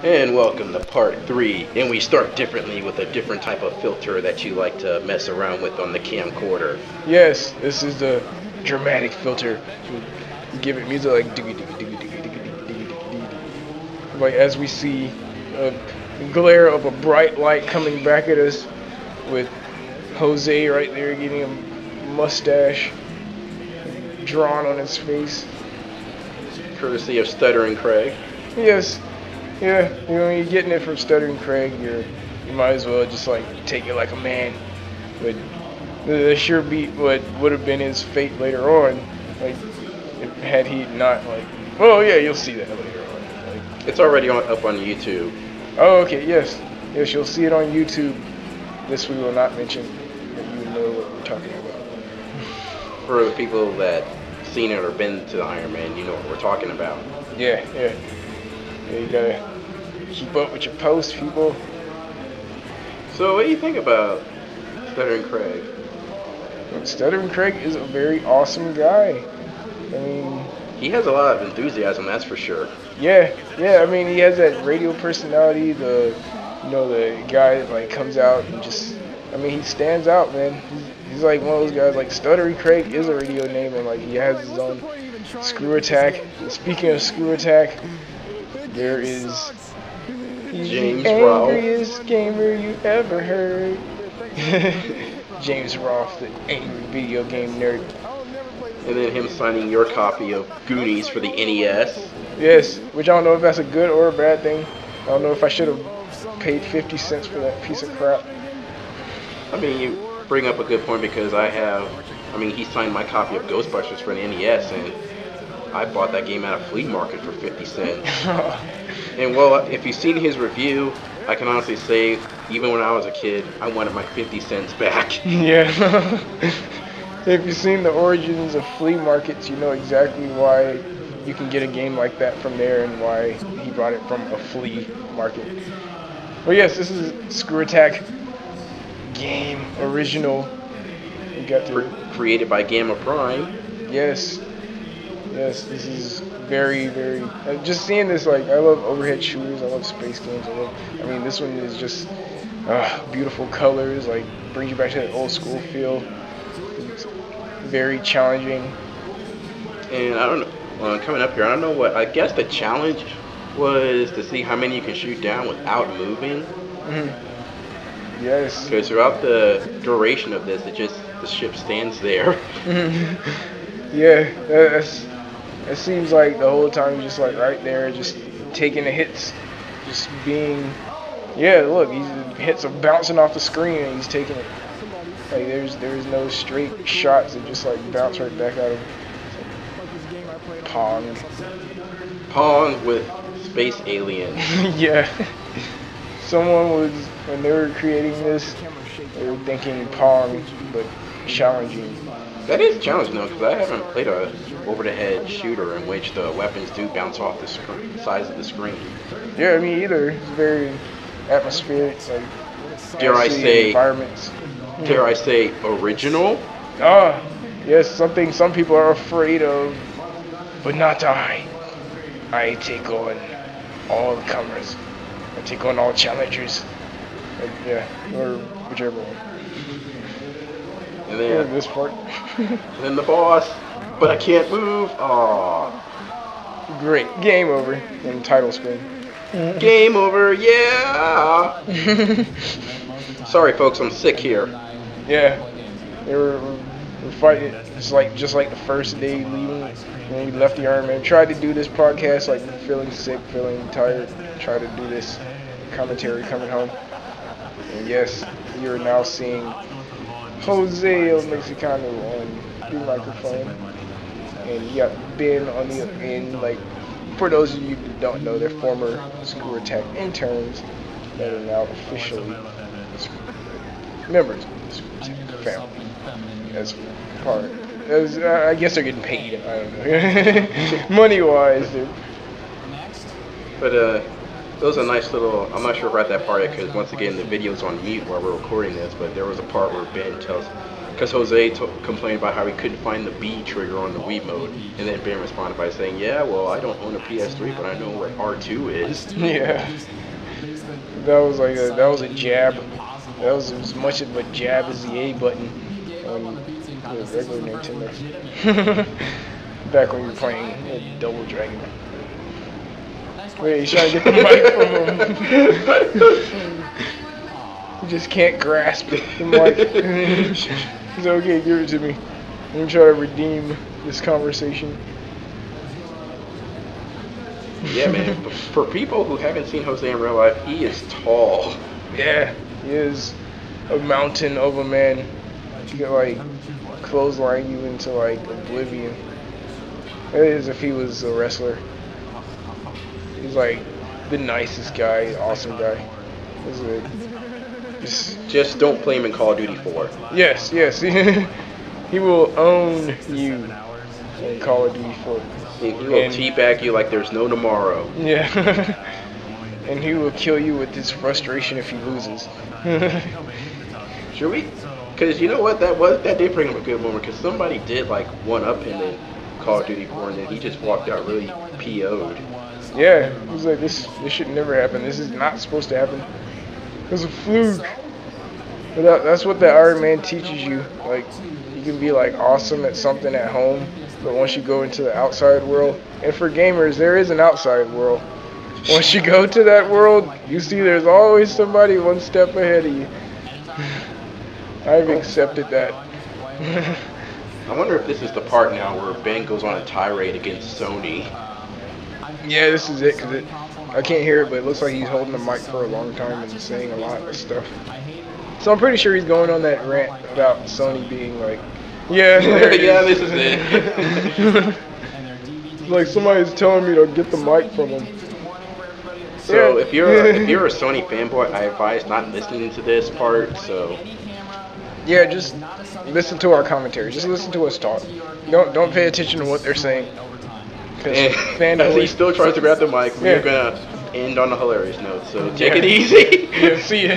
And welcome to part 3. And we start differently with a different type of filter that you like to mess around with on the camcorder. Yes, this is the dramatic filter. You give it music like diggy diggy diggy diggy diggy diggy diggy diggy. Like as we see a glare of a bright light coming back at us with Jose right there getting a mustache drawn on his face. Courtesy of Stuttering Craig. Yes. Yeah, when you're getting it from Stuttering Craig, you might as well just like take it like a man. But that sure beat what would have been his fate later on. Like, had he not oh yeah, you'll see that later on. It's already up on YouTube. Oh okay, yes, you'll see it on YouTube. This we will not mention, but you know what we're talking about. For the people that seen it or been to the Iron Man, you know what we're talking about. Yeah. You gotta keep up with your posts, people. So, what do you think about Stuttering Craig? Stuttering Craig is a very awesome guy. I mean, he has a lot of enthusiasm, that's for sure. Yeah. I mean, he has that radio personality. The guy that comes out and just, he stands out, man. He's like one of those guys. Like Stuttering Craig is a radio name, and he has his own Screw Attack. Speaking of Screw Attack, there is James the Rolfe. angriest gamer you ever heard. James Rolfe, the angry video game nerd. And then him signing your copy of Goonies for the NES. Yes, which I don't know if that's a good or a bad thing. I don't know if I should have paid 50 cents for that piece of crap. I mean, you bring up a good point because he signed my copy of Ghostbusters for the NES, and I bought that game at a flea market for 50 cents. And well, if you've seen his review, I can honestly say, even when I was a kid, I wanted my 50 cents back. Yeah. If you've seen the origins of flea markets, you know exactly why you can get a game like that from there and why he brought it from a flea market. Well, yes, this is Screw Attack game original. We got to created by Gamma Prime. Yes, this is very, very. Just seeing this, I love overhead shooters. I love space games. This one is just beautiful colors. Brings you back to that old school feel. It's very challenging. And I don't know. Coming up here, I don't know what. I guess the challenge was to see how many you can shoot down without moving. Mm-hmm. Yes. Because throughout the duration of this, the ship stands there. Yeah, it seems like the whole time you're just right there, just taking the hits, just being. Yeah, look, hits are bouncing off the screen and he's taking it. There's no straight shots that just bounce right back at him. Pong with space aliens. Yeah. Someone was, when they were creating this, they were thinking Pong, but challenging. That is challenging though, because I haven't played a over-the-head shooter in which the weapons do bounce off the size of the screen. Yeah, me either. It's very atmospheric, dare I say, environments. Dare I say, original? Ah, yes, something some people are afraid of, but not I. I take on all comers. I take on all challengers. Or whichever one. And then this part. Then the boss, but I can't move. Aww. Great. Game over. And title screen. Game over, yeah. Sorry, folks, I'm sick here. Yeah. We're fighting just like the first day leaving when we left the Iron Man. Tried to do this podcast feeling sick, feeling tired. Tried to do this commentary coming home. And yes, you're now seeing Jose El Mexicano on the microphone, and you got Ben on the end. For those of you that don't know, they're former Screw Attack interns that are now officially members of the Screw Attack family. I guess they're getting paid. I don't know, money-wise. But those are nice little. I'm not sure if we're at that part yet because once again the video's on mute while we're recording this. But there was a part where Ben tells Because Jose complained about how he couldn't find the B trigger on the Wii mode, and then Ben responded by saying, "Yeah, well, I don't own a PS3, but I know what R2 is." Yeah. That was a jab. That was as much of a jab as the A button on the regular Nintendo. Back when you were playing Double Dragon. Wait, he's trying to get the mic from him. He just can't grasp the mic. He's okay, give it to me. I'm gonna try to redeem this conversation. Yeah, man. For people who haven't seen Jose in real life, he is tall. Yeah, he is a mountain of a man. He could like clothesline you into like oblivion. That is if he was a wrestler. He's like the nicest guy, awesome guy. Just don't play him in Call of Duty 4. Yes. He will own you in Call of Duty 4. He will teabag you like there's no tomorrow. Yeah. And he will kill you with his frustration if he loses. Should we? Because you know what, that did bring him a good moment. Because somebody did like one up him in Call of Duty 4, and then he just walked out really PO'd. Yeah, he was like, this should never happen. This is not supposed to happen. It was a fluke. But that's what the Iron Man teaches you. Like, you can be like awesome at something at home, but once you go into the outside world, and for gamers, there is an outside world. Once you go to that world, you see there's always somebody one step ahead of you. I've accepted that. I wonder if this is the part now where Ben goes on a tirade against Sony. Yeah, this is it, because I can't hear it, but it looks like he's holding the mic for a long time and saying a lot of stuff. So I'm pretty sure he's going on that rant about Sony being like, yeah, yeah, this is it. Like somebody's telling me to get the mic from him. So if you're a Sony fanboy, I advise not listening to this part. So yeah, just listen to our commentary. Just listen to us talk. Don't pay attention to what they're saying. As he still tries to grab the mic, we're gonna end on a hilarious note. So take it easy. Yeah, see ya.